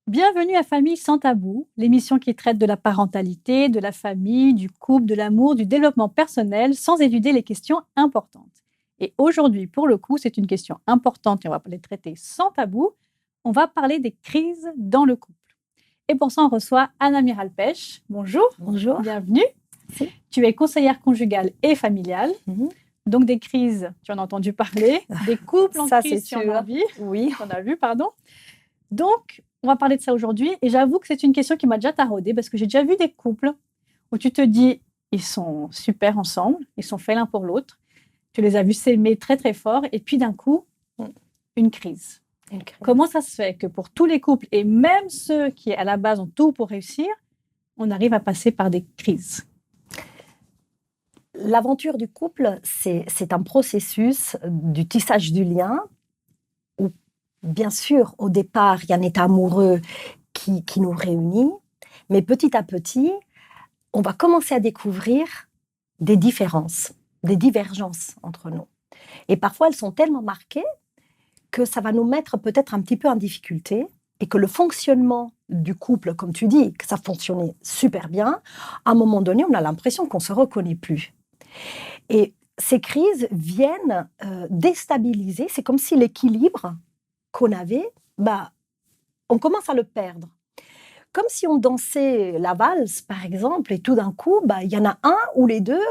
Bienvenue à Famille sans tabou, l'émission qui traite de la parentalité, de la famille, du couple, de l'amour, du développement personnel, sans éluder les questions importantes. Et aujourd'hui, pour le coup, c'est une question importante et on va les traiter sans tabou. On va parler des crises dans le couple. Et pour ça, on reçoit Anna Miralpech. Bonjour. Bonjour. Bienvenue. Merci. Tu es conseillère conjugale et familiale. Mhm. Donc des crises, tu en as entendu parler, des couples en Ça, crise, c'est tu en sûr. as vu. Oui. On a vu, pardon. Donc, on va parler de ça aujourd'hui. Et j'avoue que c'est une question qui m'a déjà taraudée parce que j'ai déjà vu des couples où tu te dis, ils sont super ensemble, ils sont faits l'un pour l'autre. Tu les as vus s'aimer très, très fort. Et puis d'un coup, une crise. Comment ça se fait que pour tous les couples, et même ceux qui, à la base, ont tout pour réussir, on arrive à passer par des crises? L'aventure du couple, c'est un processus du tissage du lien où, bien sûr, au départ, il y a un état amoureux qui nous réunit, mais petit à petit, on va commencer à découvrir des différences, des divergences entre nous. Et parfois, elles sont tellement marquées que ça va nous mettre peut-être un petit peu en difficulté et que le fonctionnement du couple, comme tu dis, que ça fonctionnait super bien, à un moment donné, on a l'impression qu'on ne se reconnaît plus. Et ces crises viennent déstabiliser. C'est comme si l'équilibre qu'on avait, on commence à le perdre. Comme si on dansait la valse, par exemple, et tout d'un coup, il y en a un ou les deux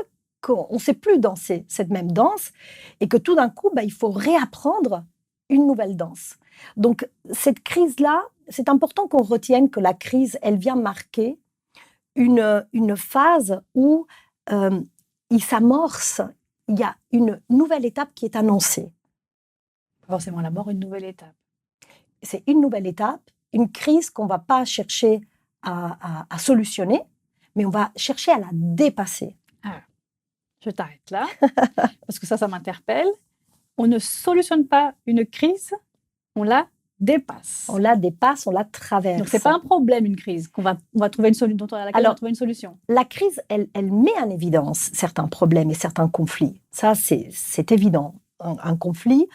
qu'on ne sait plus danser cette même danse, et que tout d'un coup, il faut réapprendre une nouvelle danse. Donc, cette crise-là, c'est important qu'on retienne que la crise, elle vient marquer une phase où il s'amorce, il y a une nouvelle étape qui est annoncée. Pas forcément la mort, une nouvelle étape. C'est une nouvelle étape, une crise qu'on ne va pas chercher à solutionner, mais on va chercher à la dépasser. Ah, je t'arrête là, parce que ça m'interpelle. On ne solutionne pas une crise, on la dépasse. On la dépasse, on la traverse. Donc, ce n'est pas un problème, une crise, on va trouver dont on va trouver une solution. La crise, elle met en évidence certains problèmes et certains conflits. Ça, c'est évident. Un conflit,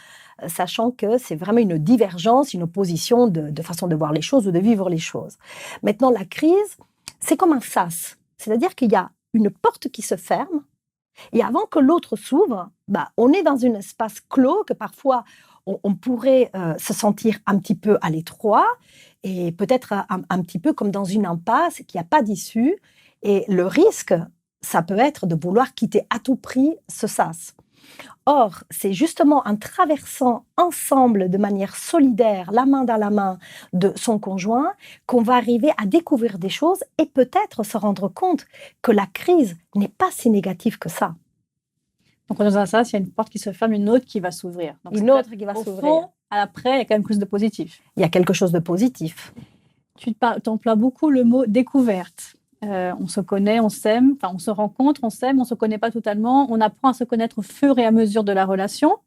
sachant que c'est vraiment une divergence, une opposition de façon de voir les choses ou de vivre les choses. Maintenant, la crise, c'est comme un sas. C'est-à-dire qu'il y a une porte qui se ferme et avant que l'autre s'ouvre, on est dans un espace clos que parfois on pourrait se sentir un petit peu à l'étroit et peut-être un petit peu comme dans une impasse qui n'a pas d'issue. Et le risque, ça peut être de vouloir quitter à tout prix ce sas. Or, c'est justement en traversant ensemble de manière solidaire, la main dans la main de son conjoint, qu'on va arriver à découvrir des choses et peut-être se rendre compte que la crise n'est pas si négative que ça. Donc, dans un sas, il y a une porte qui se ferme, une autre qui va s'ouvrir. Donc, une autre qui va s'ouvrir. Fond, après, il y a quand même quelque chose de positif. Il y a quelque chose de positif. Tu emploies beaucoup le mot découverte. On se connaît, on s'aime, on se rencontre, on s'aime, on ne se connaît pas totalement, on apprend à se connaître au fur et à mesure de la relation.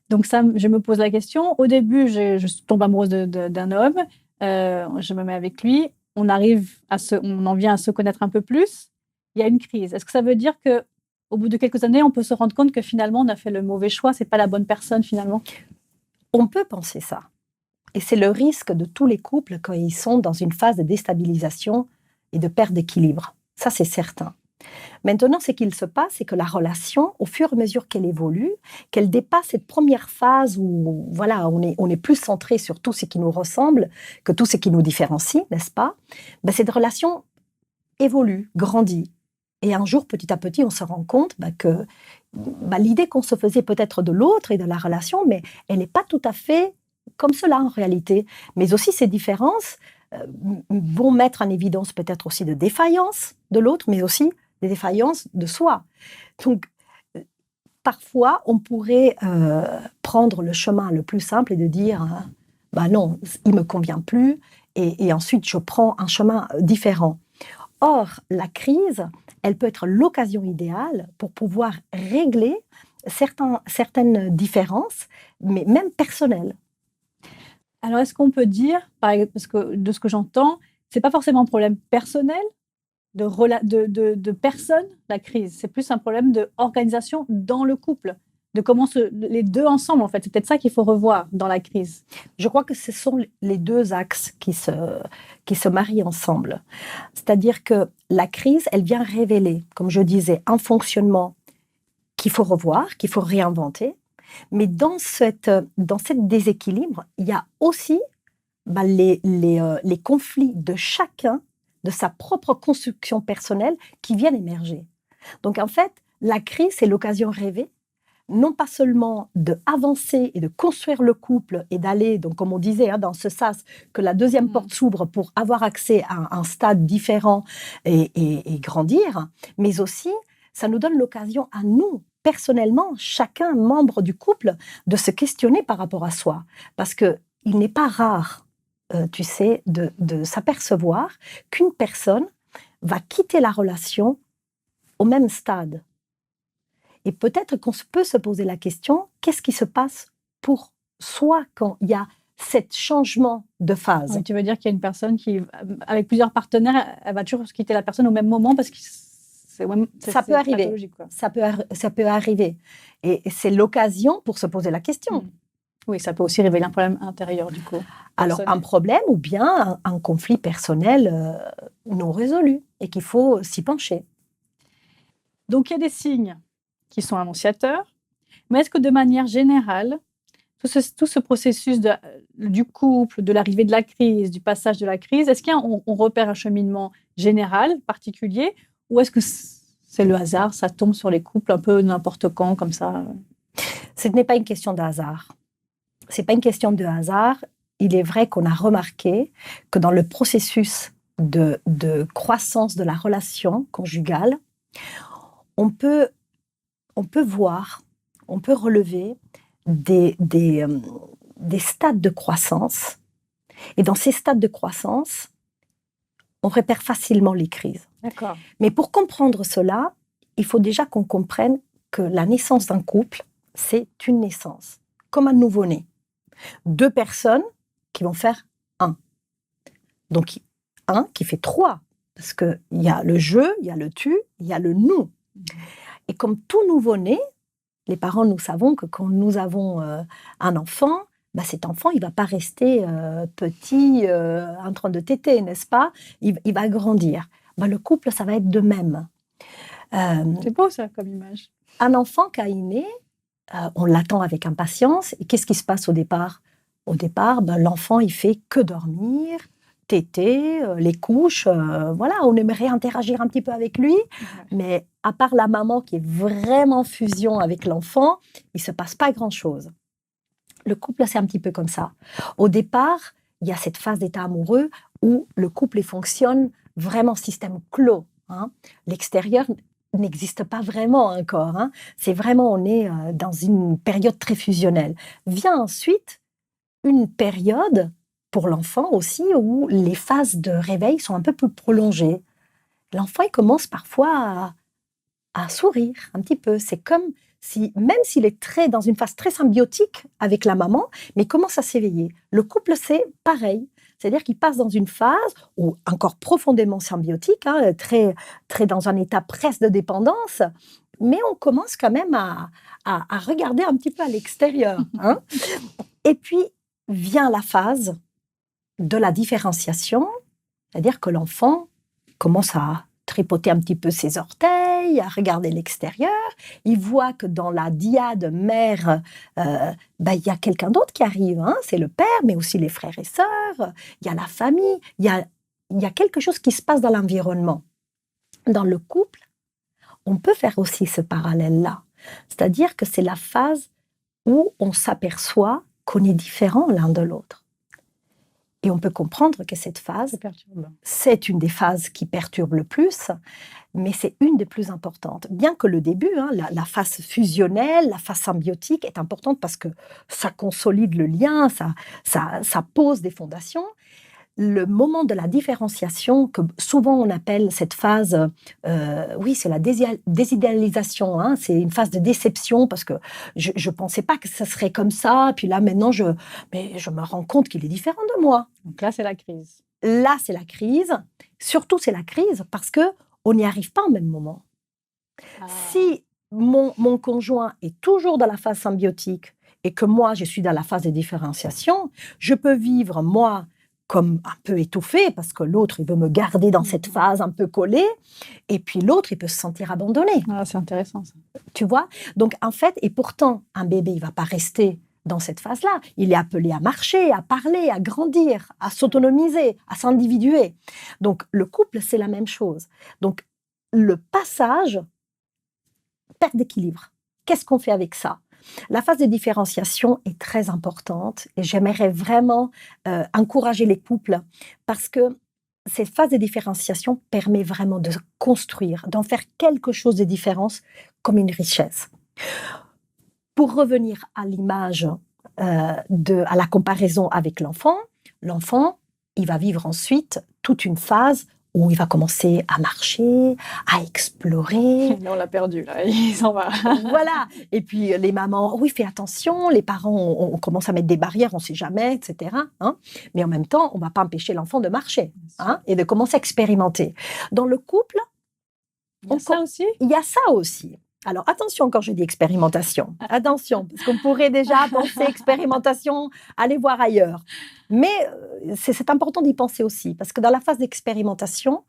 Donc ça, je me pose la question. Au début, je tombe amoureuse d'un homme, je me mets avec lui, on en vient à se connaître un peu plus. Il y a une crise. Est-ce que ça veut dire que au bout de quelques années, on peut se rendre compte que finalement, on a fait le mauvais choix, c'est pas la bonne personne finalement? On peut penser ça. Et c'est le risque de tous les couples quand ils sont dans une phase de déstabilisation et de perte d'équilibre. Ça, c'est certain. Maintenant, ce qu'il se passe, c'est que la relation, au fur et à mesure qu'elle évolue, qu'elle dépasse cette première phase où on est plus centré sur tout ce qui nous ressemble que tout ce qui nous différencie, n'est-ce pas? Cette relation évolue, grandit. Et un jour, petit à petit, on se rend compte que l'idée qu'on se faisait peut-être de l'autre et de la relation, mais elle n'est pas tout à fait comme cela en réalité. Mais aussi, ces différences vont mettre en évidence peut-être aussi de défaillances de l'autre, mais aussi des défaillances de soi. Donc, parfois, on pourrait prendre le chemin le plus simple et de dire non, il ne me convient plus, et ensuite je prends un chemin différent. Or, la crise, elle peut être l'occasion idéale pour pouvoir régler certaines différences, mais même personnelles. Alors, est-ce qu'on peut dire, parce que de ce que j'entends, ce n'est pas forcément un problème personnel, de personne, la crise. C'est plus un problème d'organisation dans le couple. de comment les deux ensemble, en fait. C'est peut-être ça qu'il faut revoir dans la crise. Je crois que ce sont les deux axes qui se marient ensemble. C'est-à-dire que la crise, elle vient révéler, comme je disais, un fonctionnement qu'il faut revoir, qu'il faut réinventer. Mais dans cette déséquilibre, il y a aussi les conflits de chacun, de sa propre construction personnelle qui viennent émerger. Donc en fait, la crise, c'est l'occasion rêvée, non pas seulement d'avancer et de construire le couple et d'aller, donc comme on disait, dans ce sas, que la deuxième porte s'ouvre pour avoir accès à un stade différent et grandir, mais aussi, ça nous donne l'occasion à nous, personnellement, chacun membre du couple, de se questionner par rapport à soi. Parce qu'il n'est pas rare, tu sais, de s'apercevoir qu'une personne va quitter la relation au même stade. Et peut-être qu'on peut se poser la question, qu'est-ce qui se passe pour soi quand il y a ce changement de phase? Oui, tu veux dire qu'il y a une personne qui, avec plusieurs partenaires, elle va toujours quitter la personne au même moment parce que ça peut arriver. Ça peut arriver. Et c'est l'occasion pour se poser la question. Oui, ça peut aussi révéler un problème intérieur, du coup. Alors, un problème ou bien un conflit personnel non résolu et qu'il faut s'y pencher. Donc, il y a des signes qui sont annonciateurs, mais est-ce que de manière générale, tout ce processus du couple, de l'arrivée de la crise, du passage de la crise, est-ce qu'on repère un cheminement général, particulier, ou est-ce que c'est le hasard, ça tombe sur les couples un peu n'importe quand, comme ça? Ce n'est pas une question de hasard. Ce n'est pas une question de hasard. Il est vrai qu'on a remarqué que dans le processus de croissance de la relation conjugale, on peut voir, on peut relever des stades de croissance. Et dans ces stades de croissance, on repère facilement les crises. D'accord. Mais pour comprendre cela, il faut déjà qu'on comprenne que la naissance d'un couple, c'est une naissance, comme un nouveau-né. 2 personnes qui vont faire 1. Donc, 1 qui fait 3, parce qu'il y a le je, il y a le tu, il y a le nous. Et comme tout nouveau-né, les parents, nous savons que quand nous avons un enfant, cet enfant, il ne va pas rester petit, en train de téter, n'est-ce pas? Il va grandir. Le couple, ça va être de même. C'est beau ça, comme image. Un enfant quand il naît, on l'attend avec impatience. Et qu'est-ce qui se passe au départ? Au départ, l'enfant, il fait que dormir, téter, les couches. Voilà, on aimerait interagir un petit peu avec lui. Mais à part la maman qui est vraiment fusion avec l'enfant, il ne se passe pas grand-chose. Le couple, c'est un petit peu comme ça. Au départ, il y a cette phase d'état amoureux où le couple fonctionne vraiment système clos. L'extérieur n'existe pas vraiment encore. C'est vraiment, on est dans une période très fusionnelle. Vient ensuite une période pour l'enfant aussi où les phases de réveil sont un peu plus prolongées. L'enfant, il commence parfois à sourire un petit peu. C'est comme si, même s'il est dans une phase très symbiotique avec la maman, mais il commence à s'éveiller. Le couple, c'est pareil. C'est-à-dire qu'il passe dans une phase où encore profondément symbiotique, très, très dans un état presque de dépendance, mais on commence quand même à regarder un petit peu à l'extérieur. Et puis vient la phase de la différenciation, c'est-à-dire que l'enfant commence à tripoter un petit peu ses orteils, à regarder l'extérieur. Il voit que dans la dyade mère, il y a quelqu'un d'autre qui arrive. C'est le père, mais aussi les frères et sœurs. Il y a la famille. Il y a quelque chose qui se passe dans l'environnement. Dans le couple, on peut faire aussi ce parallèle-là. C'est-à-dire que c'est la phase où on s'aperçoit qu'on est différent l'un de l'autre. Et on peut comprendre que cette phase, c'est une des phases qui perturbe le plus, mais c'est une des plus importantes. Bien que le début, la phase fusionnelle, la phase symbiotique est importante parce que ça consolide le lien, ça pose des fondations. Le moment de la différenciation, que souvent on appelle cette phase, c'est la désidéalisation, c'est une phase de déception parce que je ne pensais pas que ça serait comme ça, puis là maintenant je me rends compte qu'il est différent de moi. Donc là c'est la crise. Là c'est la crise, surtout c'est la crise parce qu'on n'y arrive pas au même moment. Si mon conjoint est toujours dans la phase symbiotique et que moi, je suis dans la phase de différenciation, je peux vivre, moi, comme un peu étouffée, parce que l'autre, il veut me garder dans cette phase un peu collée, et puis l'autre, il peut se sentir abandonné. Ah, c'est intéressant, ça. Tu vois? Donc, en fait, et pourtant, un bébé, il ne va pas rester dans cette phase-là. Il est appelé à marcher, à parler, à grandir, à s'autonomiser, à s'individuer. Donc, le couple, c'est la même chose. Donc, le passage perd d'équilibre. Qu'est-ce qu'on fait avec ça? La phase de différenciation est très importante et j'aimerais vraiment encourager les couples parce que cette phase de différenciation permet vraiment de construire, d'en faire quelque chose de différent comme une richesse. Pour revenir à l'image, à la comparaison avec l'enfant, il va vivre ensuite toute une phase où il va commencer à marcher, à explorer. Là, on l'a perdu, là, il s'en va. Voilà. Et puis les mamans, oui, fais attention, les parents, on commence à mettre des barrières, on ne sait jamais, etc. Hein. Mais en même temps, on ne va pas empêcher l'enfant de marcher et de commencer à expérimenter. Dans le couple, il y a ça aussi. Il y a ça aussi. Alors attention quand je dis expérimentation, attention, parce qu'on pourrait déjà penser expérimentation, aller voir ailleurs. Mais c'est important d'y penser aussi, parce que dans la phase d'expérimentation,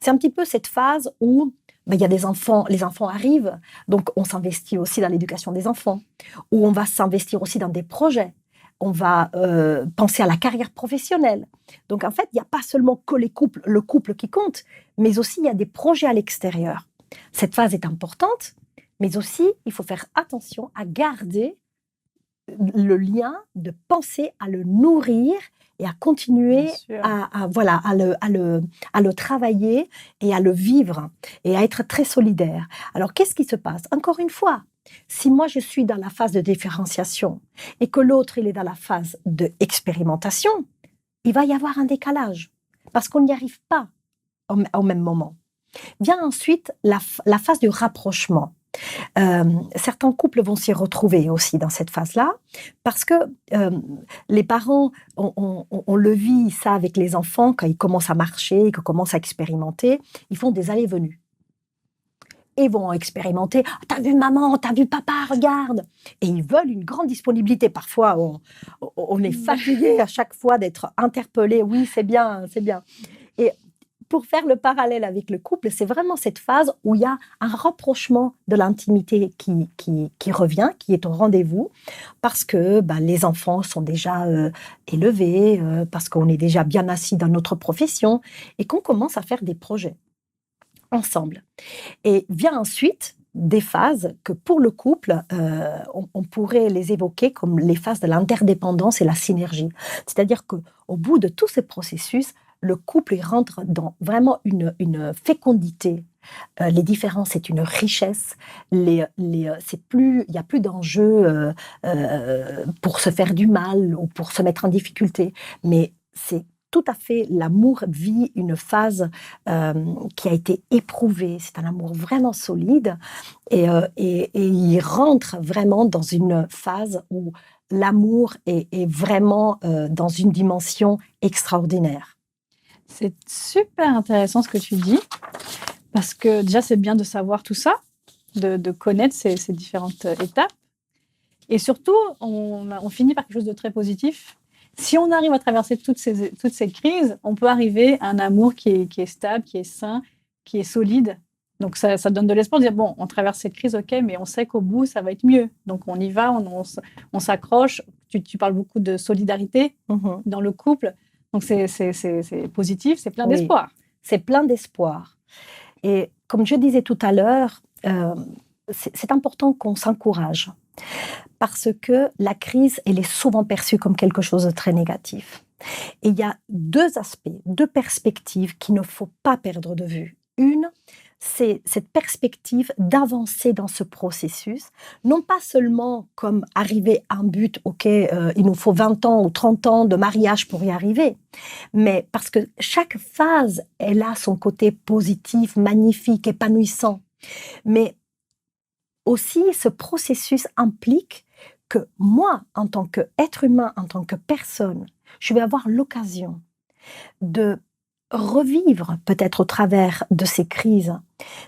c'est un petit peu cette phase où il y a des enfants, les enfants arrivent, donc on s'investit aussi dans l'éducation des enfants, où on va s'investir aussi dans des projets, on va penser à la carrière professionnelle. Donc en fait, il n'y a pas seulement que le couple qui compte, mais aussi il y a des projets à l'extérieur. Cette phase est importante, mais aussi, il faut faire attention à garder le lien, de penser à le nourrir et à continuer à le travailler et à le vivre et à être très solidaire. Alors, qu'est-ce qui se passe? Encore une fois, si moi je suis dans la phase de différenciation et que l'autre il est dans la phase d'expérimentation, il va y avoir un décalage parce qu'on n'y arrive pas au même moment. Vient ensuite la phase du rapprochement. Certains couples vont s'y retrouver aussi dans cette phase-là, parce que les parents, on le vit ça avec les enfants, quand ils commencent à marcher, qu'ils commencent à expérimenter, ils font des allées-venues. Et ils vont expérimenter, « T'as vu maman, t'as vu papa, regarde !» Et ils veulent une grande disponibilité. Parfois, on est fatigué à chaque fois d'être interpellé. Oui, c'est bien, c'est bien. Et pour faire le parallèle avec le couple, c'est vraiment cette phase où il y a un rapprochement de l'intimité qui revient, qui est au rendez-vous, parce que les enfants sont déjà élevés, parce qu'on est déjà bien assis dans notre profession, et qu'on commence à faire des projets ensemble. Et vient ensuite des phases que pour le couple, on pourrait les évoquer comme les phases de l'interdépendance et la synergie. C'est-à-dire qu'au bout de tous ces processus, le couple rentre dans vraiment une fécondité. Les différences, c'est une richesse. Il n'y a plus d'enjeu pour se faire du mal ou pour se mettre en difficulté. Mais c'est tout à fait, l'amour vit une phase qui a été éprouvée. C'est un amour vraiment solide. Et il rentre vraiment dans une phase où l'amour est vraiment dans une dimension extraordinaire. C'est super intéressant ce que tu dis, parce que déjà, c'est bien de savoir tout ça, de connaître ces différentes étapes. Et surtout, on finit par quelque chose de très positif. Si on arrive à traverser toutes ces crises, on peut arriver à un amour qui est stable, qui est sain, qui est solide. Donc, ça donne de l'espoir de dire, bon, on traverse cette crise, ok, mais on sait qu'au bout, ça va être mieux. Donc, on y va, on s'accroche. Tu parles beaucoup de solidarité dans le couple. Donc, c'est positif, c'est plein d'espoir. C'est plein d'espoir. Et comme je disais tout à l'heure, c'est important qu'on s'encourage. Parce que la crise, elle est souvent perçue comme quelque chose de très négatif. Et il y a deux aspects, deux perspectives qu'il ne faut pas perdre de vue. Une, c'est cette perspective d'avancer dans ce processus, non pas seulement comme arriver à un but, ok, il nous faut 20 ans ou 30 ans de mariage pour y arriver, mais parce que chaque phase, elle a son côté positif, magnifique, épanouissant. Mais aussi, ce processus implique que moi, en tant qu'être humain, en tant que personne, je vais avoir l'occasion de revivre, peut-être au travers de ces crises,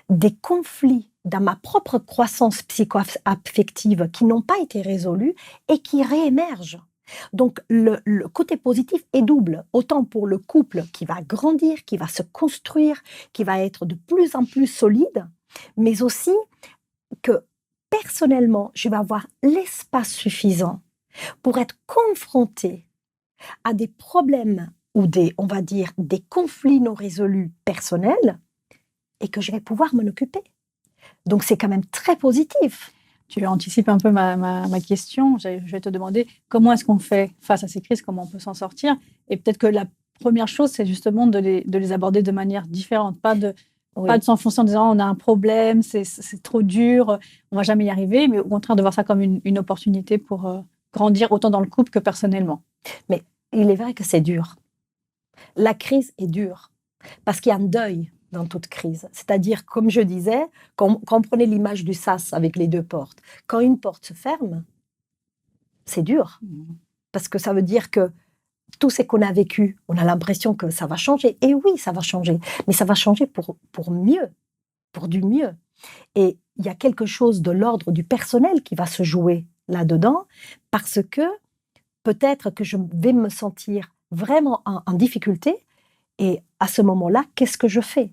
des conflits dans ma propre croissance psycho-affective qui n'ont pas été résolus et qui réémergent. Donc le côté positif est double, autant pour le couple qui va grandir, qui va se construire, qui va être de plus en plus solide, mais aussi que personnellement, je vais avoir l'espace suffisant pour être confrontée à des problèmes ou on va dire, des conflits non résolus personnels et que je vais pouvoir m'en occuper. Donc, c'est quand même très positif. Tu anticipes un peu ma question. Je vais te demander comment est-ce qu'on fait face à ces crises, comment on peut s'en sortir. Et peut-être que la première chose, c'est justement de les aborder de manière différente, pas de s'enfoncer en disant on a un problème, c'est trop dur, on va jamais y arriver, mais au contraire de voir ça comme une opportunité pour grandir autant dans le couple que personnellement. Mais il est vrai que c'est dur. La crise est dure parce qu'il y a un deuil dans toute crise. C'est-à-dire, comme je disais, quand on prenait l'image du sas avec les deux portes, quand une porte se ferme, c'est dur. Parce que ça veut dire que tout ce qu'on a vécu, on a l'impression que ça va changer. Et oui, ça va changer. Mais ça va changer pour mieux, pour du mieux. Et il y a quelque chose de l'ordre du personnel qui va se jouer là-dedans, parce que peut-être que je vais me sentir vraiment en difficulté. Et à ce moment-là, qu'est-ce que je fais?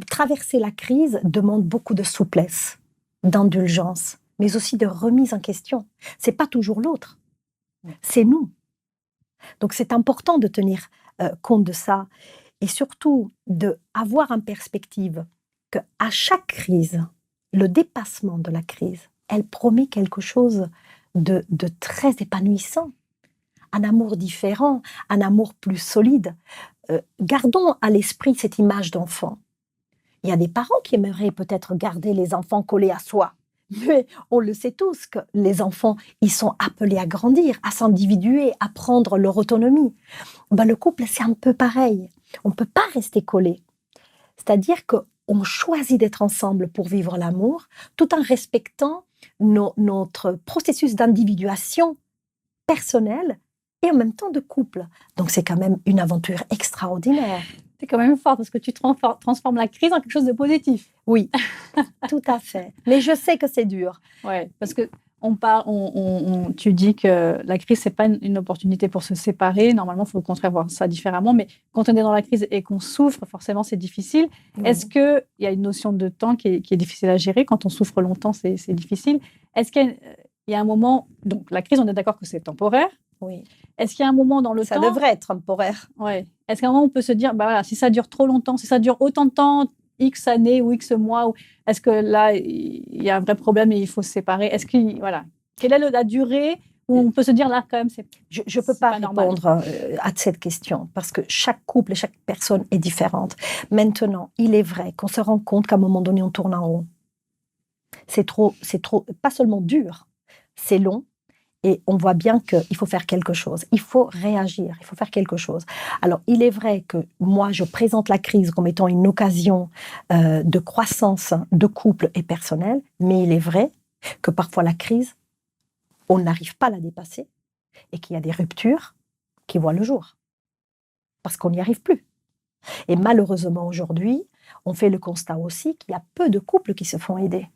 Traverser la crise demande beaucoup de souplesse, d'indulgence, mais aussi de remise en question. C'est pas toujours l'autre, c'est nous. Donc c'est important de tenir compte de ça et surtout d'avoir en perspective qu'à chaque crise, le dépassement de la crise, elle promet quelque chose de très épanouissant. Un amour différent, un amour plus solide. Gardons à l'esprit cette image d'enfant. Il y a des parents qui aimeraient peut-être garder les enfants collés à soi. Mais on le sait tous que les enfants, ils sont appelés à grandir, à s'individuer, à prendre leur autonomie. Le couple, c'est un peu pareil. On ne peut pas rester collé. C'est-à-dire qu'on choisit d'être ensemble pour vivre l'amour, tout en respectant notre processus d'individuation personnelle et en même temps de couple. Donc c'est quand même une aventure extraordinaire. C'est quand même fort parce que tu transformes la crise en quelque chose de positif. Oui, tout à fait. Mais je sais que c'est dur. Oui, parce que tu dis que la crise, c'est pas une opportunité pour se séparer. Normalement, il faut au contraire voir ça différemment. Mais quand on est dans la crise et qu'on souffre, forcément, c'est difficile. Est-ce qu'il y a une notion de temps qui est difficile à gérer? Quand on souffre longtemps, c'est difficile. Est-ce qu'il y a un moment... Donc, la crise, on est d'accord que c'est temporaire. Oui. Est-ce qu'il y a un moment dans le temps... Ça devrait être temporaire. Ouais. Est-ce qu'à un moment, on peut se dire, voilà, si ça dure trop longtemps, si ça dure autant de temps, X années ou X mois, est-ce que là, il y a un vrai problème et il faut se séparer? Quelle est la durée où on peut se dire, là, quand même, c'est... Je ne peux pas répondre à cette question parce que chaque couple et chaque personne est différente. Maintenant, il est vrai qu'on se rend compte qu'à un moment donné, on tourne en rond. C'est trop, pas seulement dur, c'est long. Et on voit bien qu'il faut faire quelque chose. Il faut réagir, il faut faire quelque chose. Alors, il est vrai que moi, je présente la crise comme étant une occasion de croissance de couple et personnel, mais il est vrai que parfois la crise, on n'arrive pas à la dépasser et qu'il y a des ruptures qui voient le jour. Parce qu'on n'y arrive plus. Et malheureusement, aujourd'hui, on fait le constat aussi qu'il y a peu de couples qui se font aider.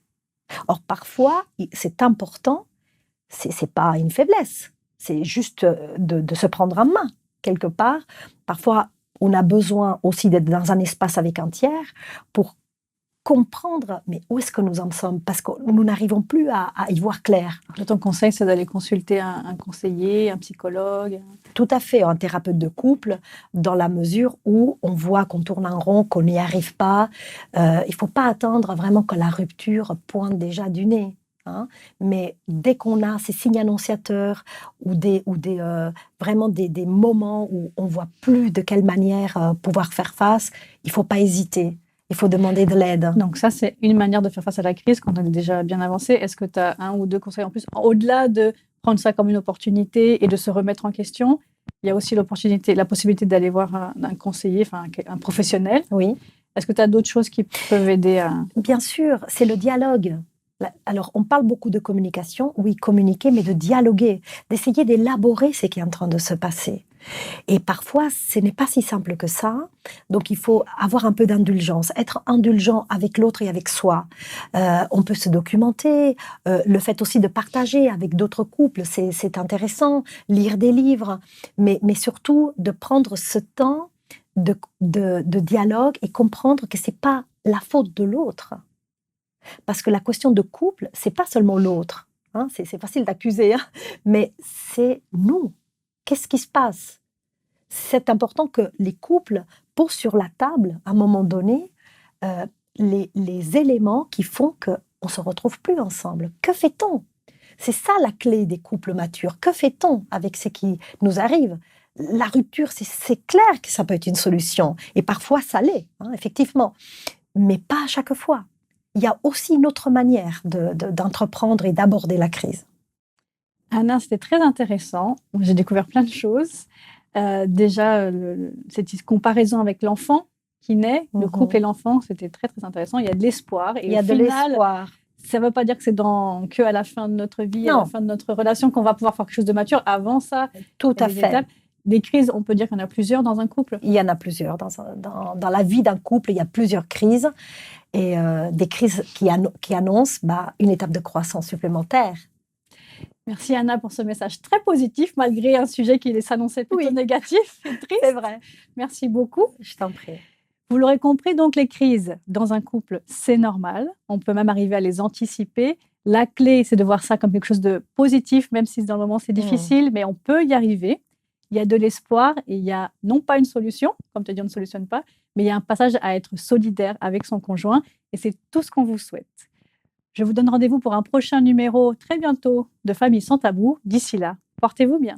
Or, parfois, c'est important. C'est pas une faiblesse, c'est juste de se prendre en main, quelque part. Parfois, on a besoin aussi d'être dans un espace avec un tiers pour comprendre, mais où est-ce que nous en sommes? Parce que nous n'arrivons plus à y voir clair. Ton conseil, c'est d'aller consulter un conseiller, un psychologue? Tout à fait, un thérapeute de couple, dans la mesure où on voit qu'on tourne en rond, qu'on n'y arrive pas. Il ne faut pas attendre vraiment que la rupture pointe déjà du nez. Mais dès qu'on a ces signes annonciateurs ou vraiment des moments où on ne voit plus de quelle manière pouvoir faire face, il ne faut pas hésiter. Il faut demander de l'aide. Donc ça, c'est une manière de faire face à la crise quand on est déjà bien avancé. Est-ce que tu as un ou deux conseils en plus? Au-delà de prendre ça comme une opportunité et de se remettre en question, il y a aussi la possibilité d'aller voir un conseiller, un professionnel. Oui. Est-ce que tu as d'autres choses qui peuvent aider à... Bien sûr, c'est le dialogue. Alors, on parle beaucoup de communication, oui, communiquer, mais de dialoguer, d'essayer d'élaborer ce qui est en train de se passer. Et parfois, ce n'est pas si simple que ça. Donc, il faut avoir un peu d'indulgence, être indulgent avec l'autre et avec soi. On peut se documenter. Le fait aussi de partager avec d'autres couples, c'est intéressant. Lire des livres, mais surtout de prendre ce temps de dialogue et comprendre que c'est pas la faute de l'autre. Parce que la question de couple, c'est pas seulement l'autre. Hein, c'est facile d'accuser, hein, mais c'est nous. Qu'est-ce qui se passe? C'est important que les couples posent sur la table, à un moment donné, les éléments qui font qu'on ne se retrouve plus ensemble. Que fait-on? C'est ça la clé des couples matures. Que fait-on avec ce qui nous arrive? La rupture, c'est clair que ça peut être une solution. Et parfois, ça l'est, hein, effectivement. Mais pas à chaque fois. Il y a aussi une autre manière d'entreprendre et d'aborder la crise. Anna, c'était très intéressant. J'ai découvert plein de choses. Déjà, cette comparaison avec l'enfant qui naît, le couple et l'enfant, c'était très, très intéressant. Il y a de l'espoir. Et il y a de l'espoir. Ça ne veut pas dire que c'est que à la fin de notre vie, à la fin de notre relation, qu'on va pouvoir faire quelque chose de mature. Avant ça, tout à fait. Étapes. Des crises, on peut dire qu'il y en a plusieurs dans un couple. Il y en a plusieurs. Dans la vie d'un couple, il y a plusieurs crises. Et des crises qui annoncent une étape de croissance supplémentaire. Merci Anna pour ce message très positif, malgré un sujet qui s'annonçait plutôt négatif et triste. C'est vrai. Merci beaucoup. Je t'en prie. Vous l'aurez compris, donc les crises dans un couple, c'est normal. On peut même arriver à les anticiper. La clé, c'est de voir ça comme quelque chose de positif, même si dans le moment c'est difficile, mais on peut y arriver. Il y a de l'espoir et il y a non pas une solution, comme tu as dit, on ne solutionne pas, mais il y a un passage à être solidaire avec son conjoint et c'est tout ce qu'on vous souhaite. Je vous donne rendez-vous pour un prochain numéro très bientôt de Famille sans tabou. D'ici là, portez-vous bien.